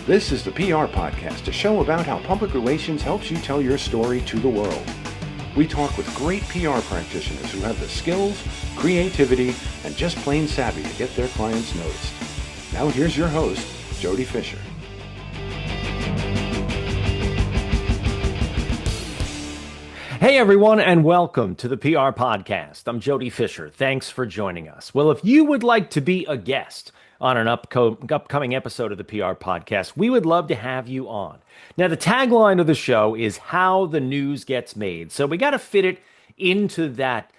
This is the PR Podcast, a show about how public relations helps you tell your story to the world. We talk with great PR practitioners who have the skills, creativity, and just plain savvy to get their clients noticed. Now here's your host, Jody Fisher. Hey everyone, and welcome to the PR Podcast. I'm Jody Fisher. Thanks for joining us. Well, if you would like to be a guest on an upcoming episode of the PR Podcast, we would love to have you on. Now, the tagline of the show is how the news gets made. So we got to fit it into that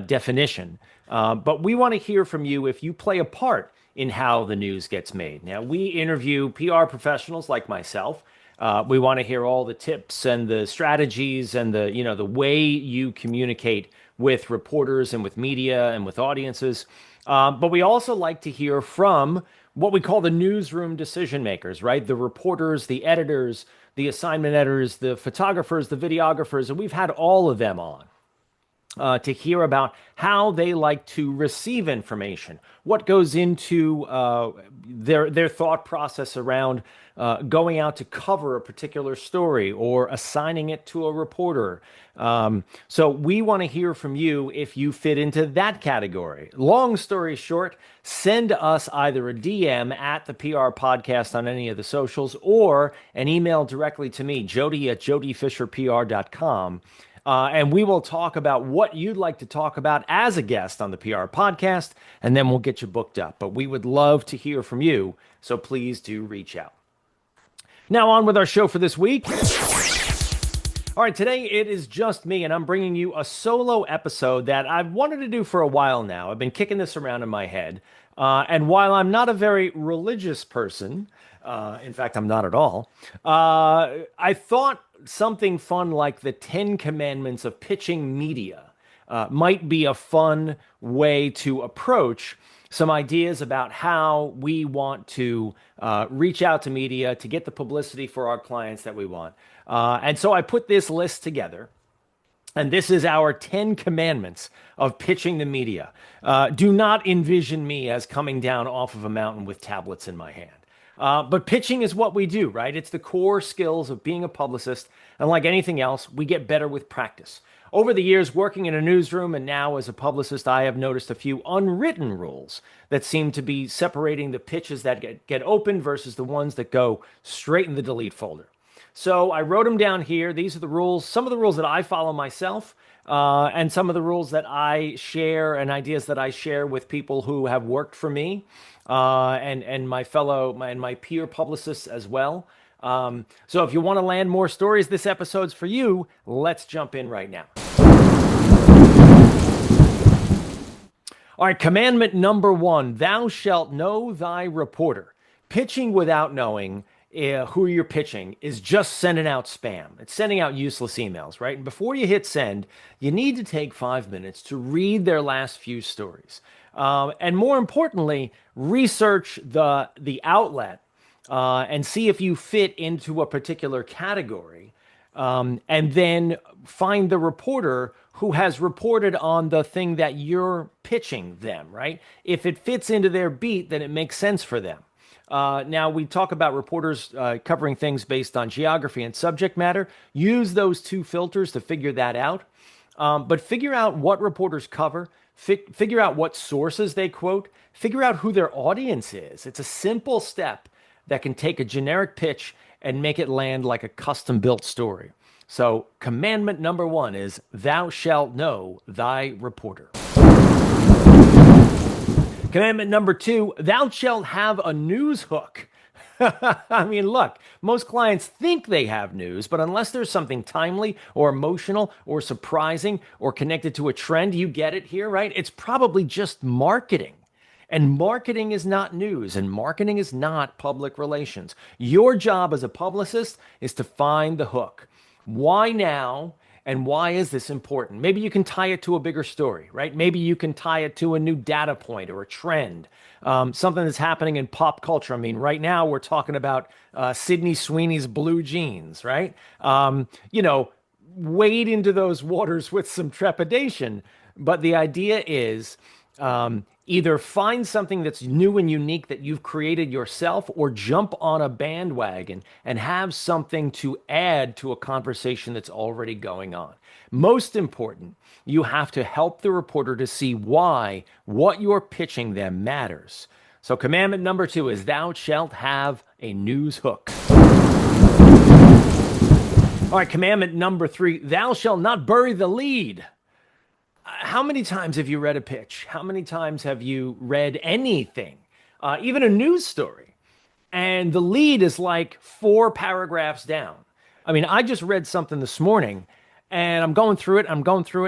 definition. But we want to hear from you if you play a part in how the news gets made. Now, we interview PR professionals like myself. We want to hear all the tips and the strategies and the way you communicate with reporters and with media and with audiences. But we also like to hear from what we call the newsroom decision makers, right? The reporters, the editors, the assignment editors, the photographers, the videographers, and we've had all of them on to hear about how they like to receive information, what goes into their thought process around going out to cover a particular story or assigning it to a reporter. So we want to hear from you if you fit into that category. Long story short, send us either a DM at the PR Podcast on any of the socials or an email directly to me, Jody at jodyfisherpr.com. And we will talk about what you'd like to talk about as a guest on the PR Podcast, and then we'll get you booked up. But we would love to hear from you, so please do reach out. Now on with our show for this week. All right, today it is just me, and I'm bringing you a solo episode that I've wanted to do for a while now. I've been kicking this around in my head. And while I'm not a very religious person, in fact, I'm not at all, I thought something fun like the 10 Commandments of pitching media might be a fun way to approach some ideas about how we want to reach out to media to get the publicity for our clients that we want. And so I put this list together, and this is our 10 Commandments of pitching the media. Do not envision me as coming down off of a mountain with tablets in my hand. But pitching is what we do, right? It's the core skills of being a publicist. And like anything else, we get better with practice. Over the years, working in a newsroom and now as a publicist, I have noticed a few unwritten rules that seem to be separating the pitches that get opened versus the ones that go straight in the delete folder. So I wrote them down here. These are the rules, some of the rules that I follow myself, and some of the rules that I share and ideas that I share with people who have worked for me, and my peer publicists as well. So if you want to land more stories, this episode's for you. Let's jump in right now. All right, commandment number 1, thou shalt know thy reporter. Pitching without knowing who you're pitching is just sending out spam. It's sending out useless emails, right? And before you hit send, you need to take 5 minutes to read their last few stories. And more importantly, research the outlet and see if you fit into a particular category. And then find the reporter who has reported on the thing that you're pitching them, right? If it fits into their beat, then it makes sense for them. Now, we talk about reporters covering things based on geography and subject matter. Use those two filters to figure that out. But figure out what reporters cover. Figure out what sources they quote. Figure out who their audience is. It's a simple step that can take a generic pitch and make it land like a custom-built story. So, commandment number 1 is, thou shalt know thy reporter. Commandment number 2, thou shalt have a news hook. I mean, look, most clients think they have news, but unless there's something timely or emotional or surprising or connected to a trend, you get it here, right? It's probably just marketing. And marketing is not news, and marketing is not public relations. Your job as a publicist is to find the hook. Why now? And why is this important? Maybe you can tie it to a bigger story, right? Maybe you can tie it to a new data point or a trend, something that's happening in pop culture. I mean, right now we're talking about Sydney Sweeney's blue jeans, right? Wade into those waters with some trepidation. But the idea is, Either find something that's new and unique that you've created yourself, or jump on a bandwagon and have something to add to a conversation that's already going on. Most important, you have to help the reporter to see why what you're pitching them matters. So commandment number 2 is thou shalt have a news hook. All right, commandment number 3, thou shalt not bury the lead. How many times have you read a pitch? How many times have you read anything, even a news story, and the lead is like 4 paragraphs down? I mean, I just read something this morning, and I'm going through it,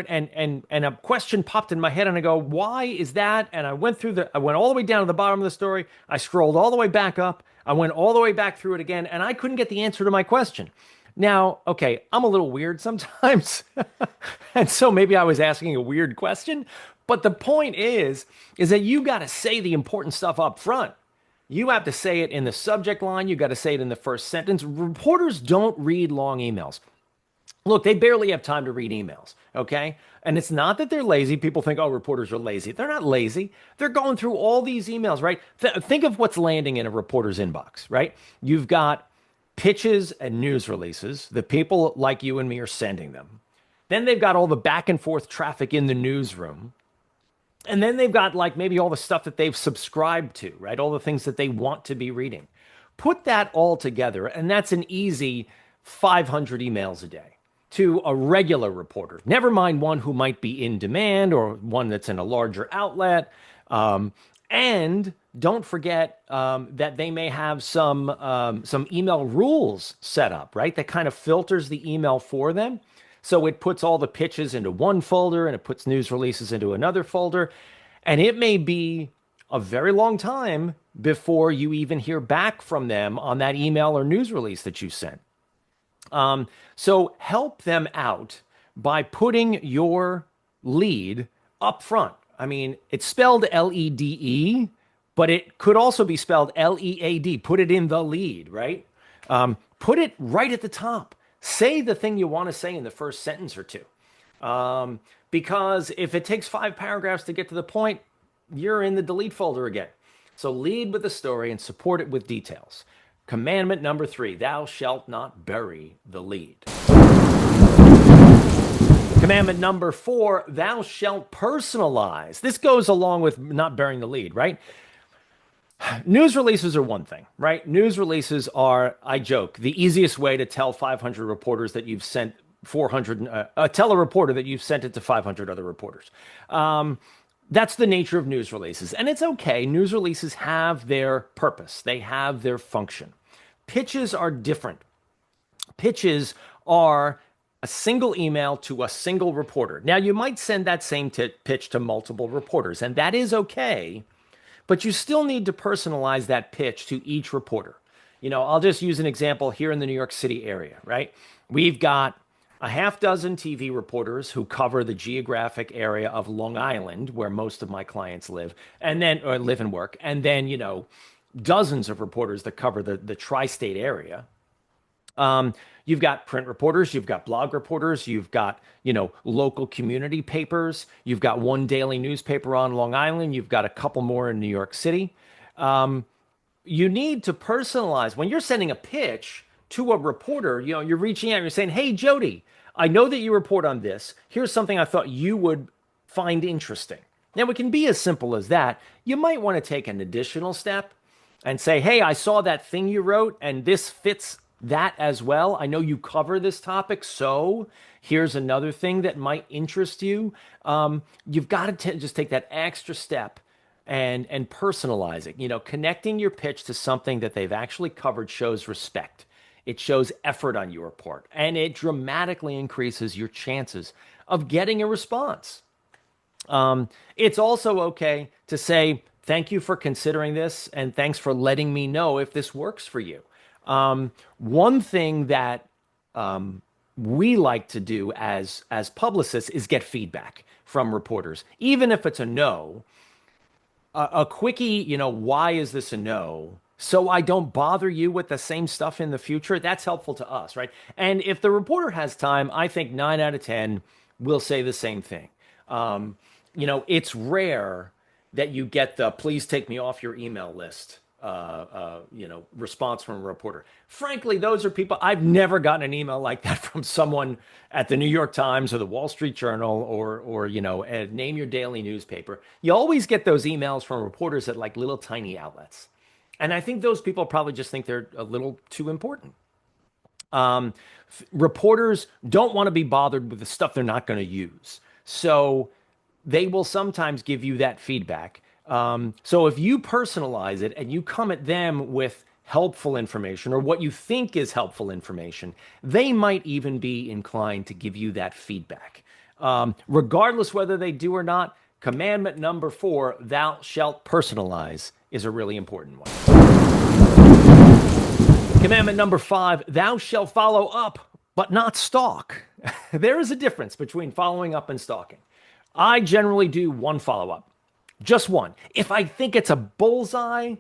and a question popped in my head, and I go, why is that? And I went all the way down to the bottom of the story. I scrolled all the way back up. I went all the way back through it again, and I couldn't get the answer to my question. Now, okay, I'm a little weird sometimes, and so maybe I was asking a weird question, but the point is that you got to say the important stuff up front. You have to say it in the subject line. You got to say it in the first sentence. Reporters don't read long emails. Look, they barely have time to read emails, okay? And it's not that they're lazy. People think, oh, reporters are lazy. They're not lazy. They're going through all these emails, right? Think of what's landing in a reporter's inbox, right? You've got pitches and news releases. The people like you and me are sending them. Then they've got all the back and forth traffic in the newsroom. And then they've got like maybe all the stuff that they've subscribed to, right? All the things that they want to be reading. Put that all together, and that's an easy 500 emails a day to a regular reporter. Never mind one who might be in demand or one that's in a larger outlet. And don't forget that they may have some email rules set up, right? That kind of filters the email for them. So it puts all the pitches into one folder and it puts news releases into another folder. And it may be a very long time before you even hear back from them on that email or news release that you sent. So help them out by putting your lead up front. I mean, it's spelled L-E-D-E, but it could also be spelled L-E-A-D. Put it in the lead, right? Put it right at the top. Say the thing you want to say in the first sentence or two. Because if it takes 5 paragraphs to get to the point, you're in the delete folder again. So lead with the story and support it with details. Commandment number 3, thou shalt not bury the lead. Commandment number 4, thou shalt personalize. This goes along with not burying the lead, right? News releases are one thing, right? News releases are, I joke, the easiest way to tell 500 reporters that you've sent 400, tell a reporter that you've sent it to 500 other reporters. That's the nature of news releases. And it's okay. News releases have their purpose. They have their function. Pitches are different. Pitches are a single email to a single reporter. Now, you might send that same pitch to multiple reporters, and that is okay, but you still need to personalize that pitch to each reporter. You know, I'll just use an example here in the New York City area, right? We've got a half dozen TV reporters who cover the geographic area of Long Island, where most of my clients live, and then or live and work, and then, you know, dozens of reporters that cover the tri-state area. You've got print reporters, you've got blog reporters, you've got, you know, local community papers, you've got one daily newspaper on Long Island, you've got a couple more in New York City. You need to personalize. When you're sending a pitch to a reporter, you know, you're reaching out, you're saying, hey, Jody, I know that you report on this. Here's something I thought you would find interesting. Now, it can be as simple as that. You might want to take an additional step and say, hey, I saw that thing you wrote, and this fits that as well. I know you cover this topic, so here's another thing that might interest you. You've got to just take that extra step and personalize it. You know, connecting your pitch to something that they've actually covered shows respect. It shows effort on your part, and it dramatically increases your chances of getting a response. It's also okay to say, thank you for considering this, and thanks for letting me know if this works for you. One thing that we like to do as publicists is get feedback from reporters, even if it's a no. A quickie, you know, why is this a no? So I don't bother you with the same stuff in the future. That's helpful to us, right? And if the reporter has time, I think 9 out of 10 will say the same thing. You know, it's rare that you get the please take me off your email list, response from a reporter. Frankly, those are people, I've never gotten an email like that from someone at the New York Times or the Wall Street Journal or name your daily newspaper. You always get those emails from reporters at like little tiny outlets. And I think those people probably just think they're a little too important. Reporters don't want to be bothered with the stuff they're not going to use. So they will sometimes give you that feedback. So if you personalize it and you come at them with helpful information or what you think is helpful information, they might even be inclined to give you that feedback. Regardless whether they do or not, commandment number 4, thou shalt personalize, is a really important one. Commandment number 5, thou shalt follow up, but not stalk. There is a difference between following up and stalking. I generally do one follow-up, just one. If I think it's a bullseye,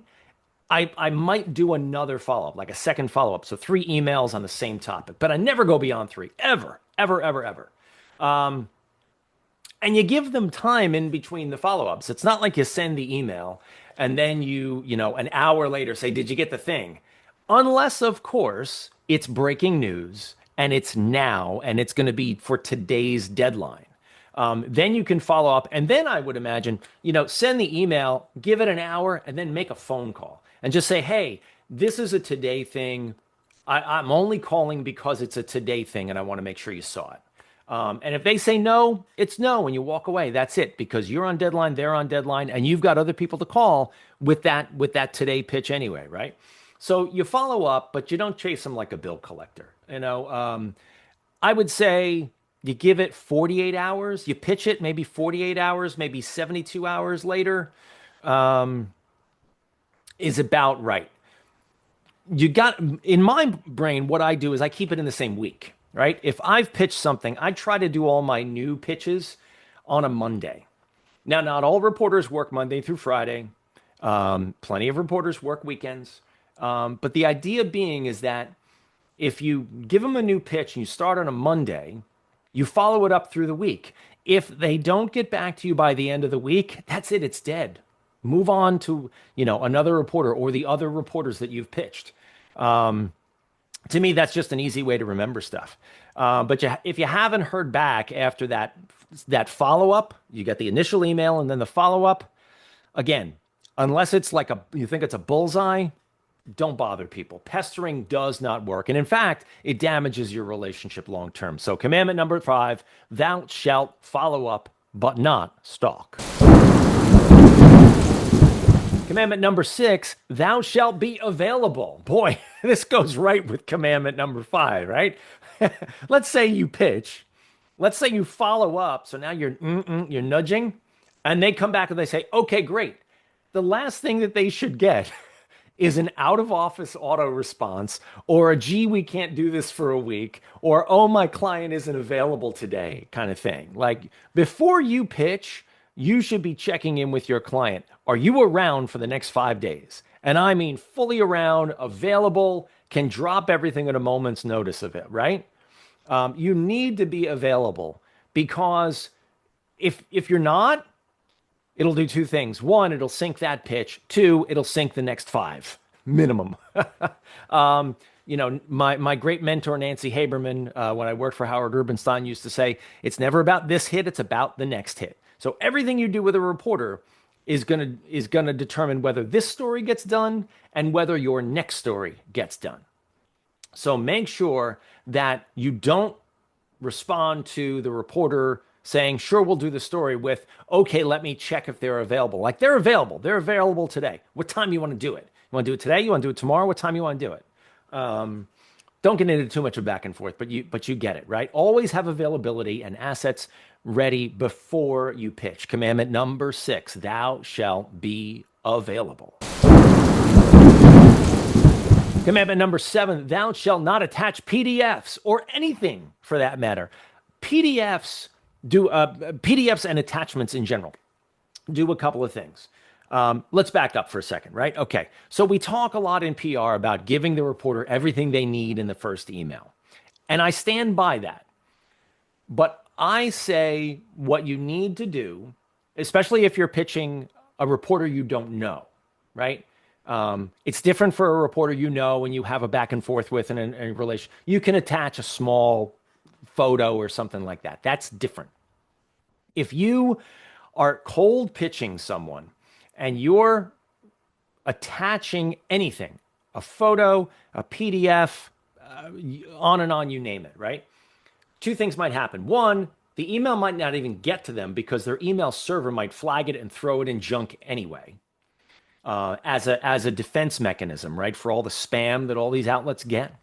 I might do another follow-up, like a second follow-up. So 3 emails on the same topic, but I never go beyond 3, ever. And you give them time in between the follow-ups. It's not like you send the email and then an hour later say, did you get the thing? Unless, of course, it's breaking news and it's now and it's going to be for today's deadline. Then you can follow up. And then I would imagine, send the email, give it an hour, and then make a phone call and just say, hey, this is a today thing. I'm only calling because it's a today thing and I want to make sure you saw it. And if they say no, it's no, and you walk away. That's it, because you're on deadline, they're on deadline, and you've got other people to call with that today pitch anyway, right? So you follow up, but you don't chase them like a bill collector. I would say you give it 48 hours. You pitch it maybe 48 hours, maybe 72 hours later, is about right. In my brain, what I do is I keep it in the same week. Right? If I've pitched something, I try to do all my new pitches on a Monday. Now, not all reporters work Monday through Friday. Plenty of reporters work weekends. But the idea being is that if you give them a new pitch and you start on a Monday, you follow it up through the week. If they don't get back to you by the end of the week, that's it. It's dead. Move on to, another reporter or the other reporters that you've pitched. To me, that's just an easy way to remember stuff. But if you haven't heard back after that follow-up, you get the initial email and then the follow-up, again, unless it's like you think it's a bullseye, don't bother people. Pestering does not work. And in fact, it damages your relationship long-term. So commandment number 5, thou shalt follow up, but not stalk. Commandment number 6, thou shalt be available. Boy, this goes right with commandment number 5, right? Let's say you pitch. Let's say you follow up. So now you're nudging, and they come back and they say, okay, great. The last thing that they should get is an out-of-office auto response or a, gee, we can't do this for a week, or, oh, my client isn't available today kind of thing. Like, before you pitch, you should be checking in with your client. Are you around for the next 5 days? And I mean fully around, available, can drop everything at a moment's notice of it, right? You need to be available, because if you're not, it'll do 2 things. 1, it'll sink that pitch. 2, it'll sink the next 5, minimum. My great mentor, Nancy Haberman, when I worked for Howard Rubenstein, used to say, it's never about this hit, it's about the next hit. So everything you do with a reporter is gonna determine whether this story gets done and whether your next story gets done. So make sure that you don't respond to the reporter saying, sure, we'll do the story, with, okay, let me check if they're available. Like, they're available today. What time you want to do it? You want to do it today? You want to do it tomorrow? What time you want to do it? Don't get into too much of back and forth, but you get it, right? Always have availability and assets ready before you pitch. Commandment number 6, thou shalt be available. Commandment number 7, thou shalt not attach PDFs or anything for that matter. PDFs and attachments in general do a couple of things. Let's back up for a second, right? Okay, so we talk a lot in PR about giving the reporter everything they need in the first email. And I stand by that. But I say what you need to do, especially if you're pitching a reporter you don't know, right? It's different for a reporter you know when you have a back and forth with in a relation. You can attach a small photo or something like that. That's different. If you are cold pitching someone and you're attaching anything, a photo, a PDF, on and on, you name it, right? Two things might happen. One, the email might not even get to them because their email server might flag it and throw it in junk anyway, as a defense mechanism, right? For all the spam that all these outlets get.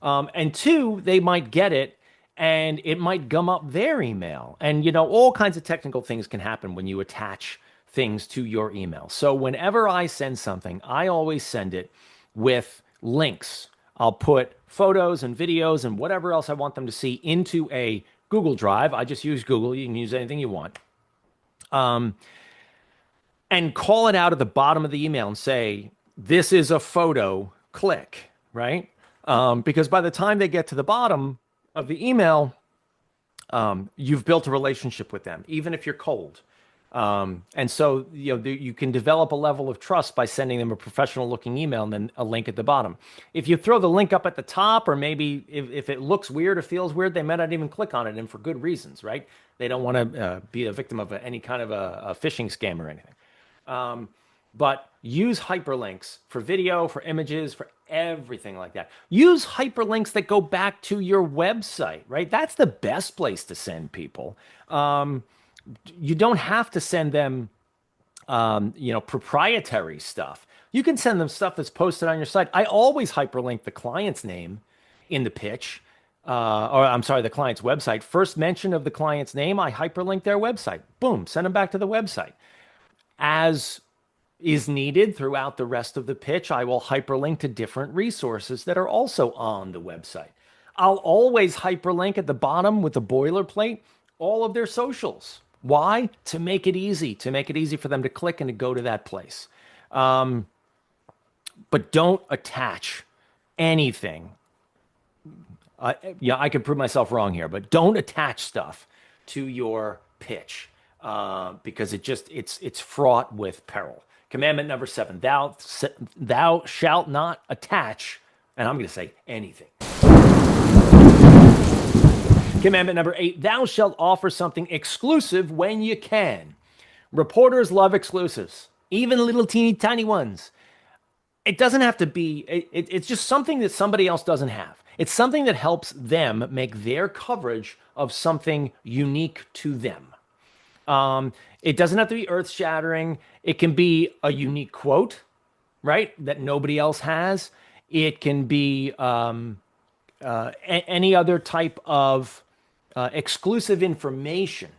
And two, they might get it and it might gum up their email. And, all kinds of technical things can happen when you attach things to your email. So whenever I send something, I always send it with links. I'll put photos and videos and whatever else I want them to see into a Google Drive. I just use Google. You can use anything you want. And call it out at the bottom of the email and say, this is a photo, click, right? Because by the time they get to the bottom of the email, you've built a relationship with them, even if you're cold. And so, you can develop a level of trust by sending them a professional looking email and then a link at the bottom. If you throw the link up at the top, or maybe if it looks weird or feels weird, they might not even click on it, and for good reasons, right? They don't want to be a victim of any kind of a phishing scam or anything. But use hyperlinks for video, for images, for everything like that. Use hyperlinks that go back to your website, right? That's the best place to send people. You don't have to send them, proprietary stuff. You can send them stuff that's posted on your site. I always hyperlink the client's name in the pitch, the client's website. First mention of the client's name, I hyperlink their website. Boom, send them back to the website. As is needed throughout the rest of the pitch, I will hyperlink to different resources that are also on the website. I'll always hyperlink at the bottom with the boilerplate all of their socials. Why? To make it easy for them to click and to go to that place. But don't attach anything. I could prove myself wrong here, but don't attach stuff to your pitch, because it's fraught with peril. Commandment number 7, thou shalt not attach, and I'm going to say anything. Commandment number 8, thou shalt offer something exclusive when you can. Reporters love exclusives, even little teeny tiny ones. It doesn't have to be, it's just something that somebody else doesn't have. It's something that helps them make their coverage of something unique to them. It doesn't have to be earth-shattering. It can be a unique quote, right, that nobody else has. It can be any other type of exclusive information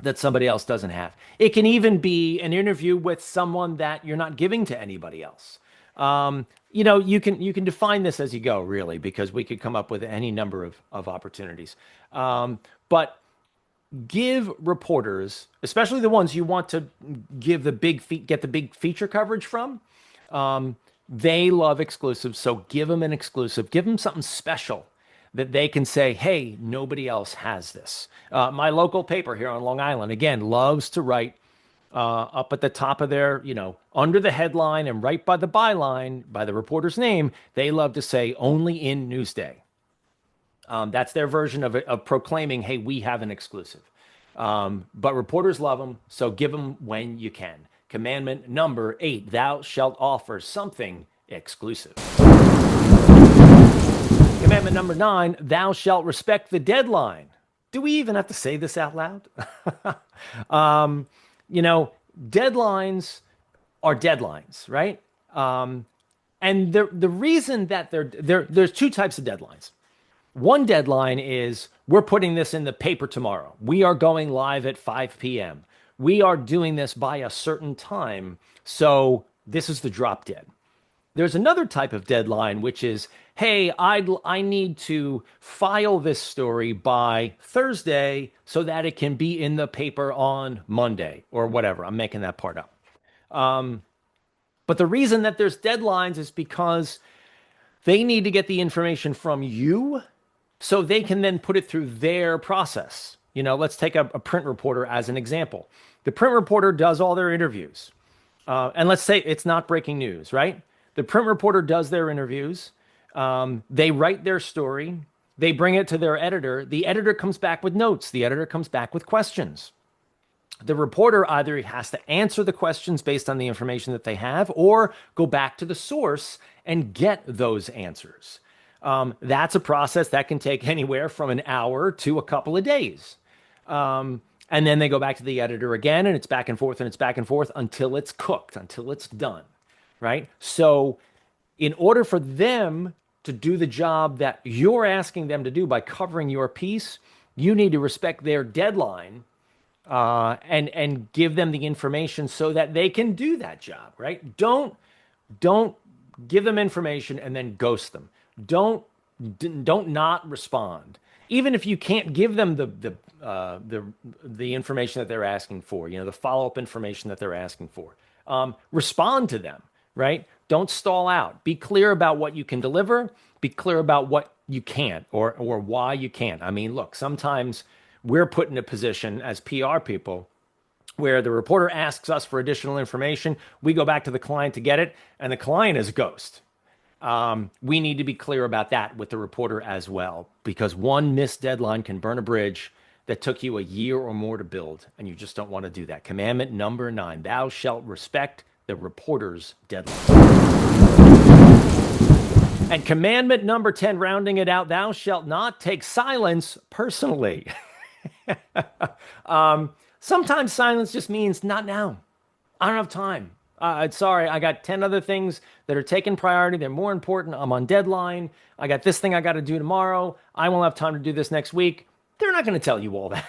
that somebody else doesn't have. It can even be an interview with someone that you're not giving to anybody else. You can define this as you go, really, because we could come up with any number of opportunities. But give reporters, especially the ones you want to get the big feature coverage from, they love exclusives. So give them an exclusive. Give them something special that they can say, hey, nobody else has this. My local paper here on Long Island, again, loves to write up at the top of their, under the headline and right by the byline, by the reporter's name, they love to say only in Newsday. That's their version of proclaiming, hey, we have an exclusive. But reporters love them, so give them when you can. Commandment number 8, thou shalt offer something exclusive. Commandment number 9, thou shalt respect the deadline. Do we even have to say this out loud? Deadlines are deadlines, right? And the reason that there's two types of deadlines. One deadline is, we're putting this in the paper tomorrow. We are going live at 5 p.m. We are doing this by a certain time. So this is the drop dead. There's another type of deadline, which is, hey, I need to file this story by Thursday so that it can be in the paper on Monday or whatever. I'm making that part up. But the reason that there's deadlines is because they need to get the information from you so they can then put it through their process. Let's take a print reporter as an example. The print reporter does all their interviews. And let's say it's not breaking news, right? The print reporter does their interviews. They write their story. They bring it to their editor. The editor comes back with notes. The editor comes back with questions. The reporter either has to answer the questions based on the information that they have or go back to the source and get those answers. That's a process that can take anywhere from an hour to a couple of days. And then they go back to the editor again, and it's back and forth and it's back and forth until it's cooked, until it's done, right? So in order for them to do the job that you're asking them to do by covering your piece, you need to respect their deadline and give them the information so that they can do that job, right? Don't give them information and then ghost them. Don't not respond. Even if you can't give them the information that they're asking for, the follow-up information that they're asking for, respond to them, right? Don't stall out. Be clear about what you can deliver. Be clear about what you can't or why you can't. I mean, look, sometimes we're put in a position as PR people where the reporter asks us for additional information. We go back to the client to get it, and the client is a ghost. We need to be clear about that with the reporter as well, because one missed deadline can burn a bridge that took you a year or more to build, and you just don't want to do that. Commandment number 9, thou shalt respect the reporter's deadline. And commandment number 10, rounding it out, thou shalt not take silence personally. Sometimes silence just means not now. I don't have time. Sorry, I got 10 other things that are taking priority. They're more important. I'm on deadline. I got this thing I got to do tomorrow. I won't have time to do this next week. They're not going to tell you all that.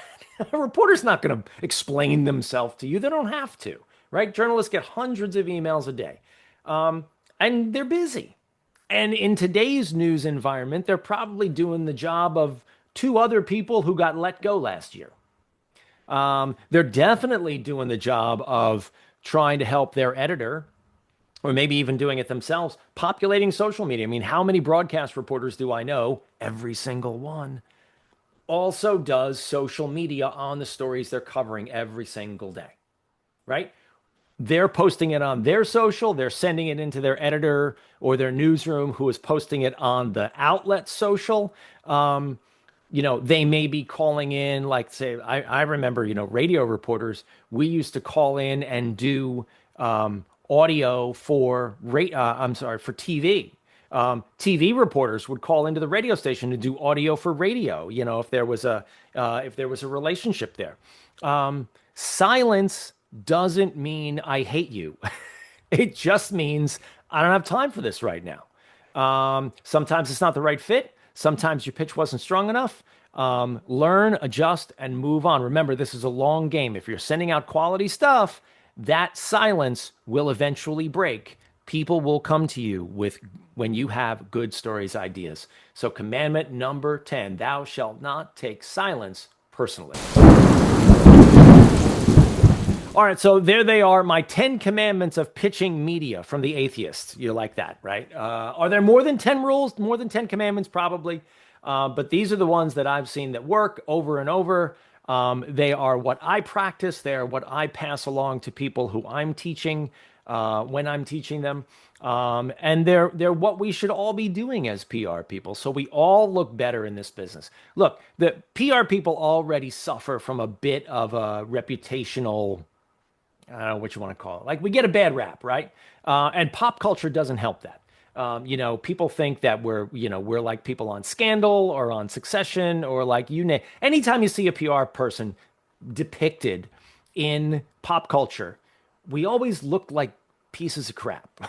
A reporter's not going to explain themselves to you. They don't have to, right? Journalists get hundreds of emails a day, and they're busy. And in today's news environment, they're probably doing the job of 2 other people who got let go last year. They're definitely doing the job of trying to help their editor, or maybe even doing it themselves, populating social media. I mean, how many broadcast reporters do I know? Every single one also does social media on the stories they're covering every single day, right? They're posting it on their social. They're sending it into their editor or their newsroom, who is posting it on the outlet social. They may be calling in, like, say, I remember, radio reporters, we used to call in and do audio for TV. TV reporters would call into the radio station to do audio for radio, if there was a relationship there. Silence doesn't mean I hate you. It just means I don't have time for this right now. Sometimes it's not the right fit. Sometimes your pitch wasn't strong enough. Learn, adjust, and move on. Remember, this is a long game. If you're sending out quality stuff, that silence will eventually break. People will come to you when you have good stories, ideas. So commandment number 10, thou shalt not take silence personally. All right, so there they are, my 10 commandments of pitching media from the Atheist. You like that, right? Are there more than 10 rules, more than 10 commandments? Probably. But these are the ones that I've seen that work over and over. They are what I practice. They are what I pass along to people who I'm teaching when I'm teaching them. And they're what we should all be doing as PR people, so we all look better in this business. Look, the PR people already suffer from a bit of a reputational, I don't know what you want to call it. Like, we get a bad rap, right? And pop culture doesn't help that. People think that we're like people on Scandal or on Succession or like anytime you see a PR person depicted in pop culture, we always look like pieces of crap.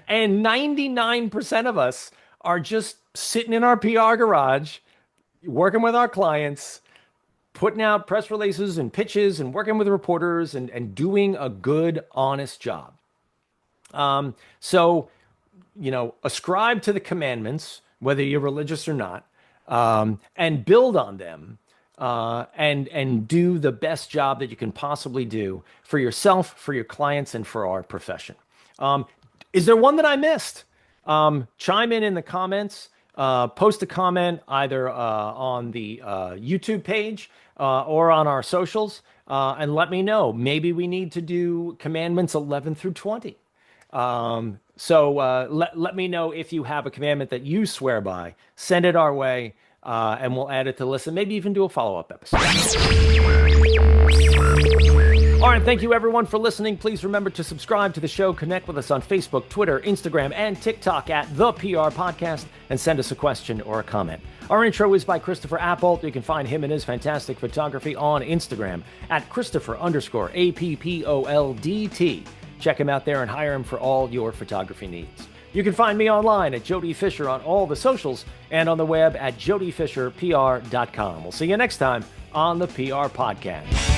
And 99% of us are just sitting in our PR garage, working with our clients, putting out press releases and pitches and working with reporters and doing a good, honest job. So, ascribe to the commandments, whether you're religious or not, and build on them, and do the best job that you can possibly do for yourself, for your clients, and for our profession. Is there one that I missed? Chime in the comments. Post a comment either on the YouTube page or on our socials. and let me know. Maybe we need to do commandments 11 through 20. So let me know if you have a commandment that you swear by. Send it our way, and we'll add it to the list, and maybe even do a follow-up episode. All right, thank you everyone for listening. Please remember to subscribe to the show, connect with us on Facebook, Twitter, Instagram, and TikTok at The PR Podcast, and send us a question or a comment. Our intro is by Christopher Appold. You can find him and his fantastic photography on Instagram at Christopher_APPOLDT. Check him out there and hire him for all your photography needs. You can find me online at Jody Fisher on all the socials and on the web at jodyfisherpr.com. We'll see you next time on the PR Podcast.